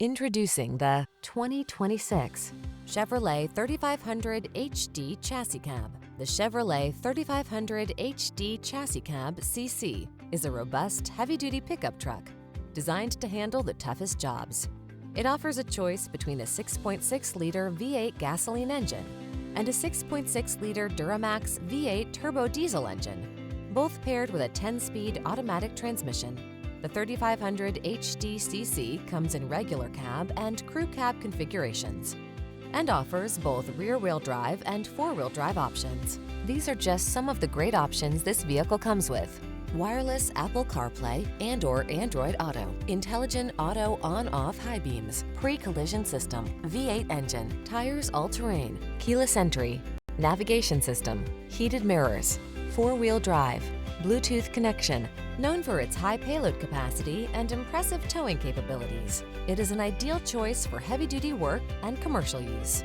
Introducing the 2026 Chevrolet 3500 HD Chassis Cab. The Chevrolet 3500 HD Chassis Cab CC is a robust, heavy-duty pickup truck designed to handle the toughest jobs. It offers a choice between a 6.6-liter V8 gasoline engine and a 6.6-liter Duramax V8 turbo diesel engine, both paired with a 10-speed automatic transmission. The 3500 HD-CC comes in regular cab and crew cab configurations and offers both rear-wheel drive and four-wheel drive options. These are just some of the great options this vehicle comes with: wireless Apple CarPlay and/or Android Auto, intelligent auto on-off high beams, pre-collision system, V8 engine, tires all-terrain, keyless entry, navigation system, heated mirrors, four-wheel drive, Bluetooth connection. Known for its high payload capacity and impressive towing capabilities, it is an ideal choice for heavy-duty work and commercial use.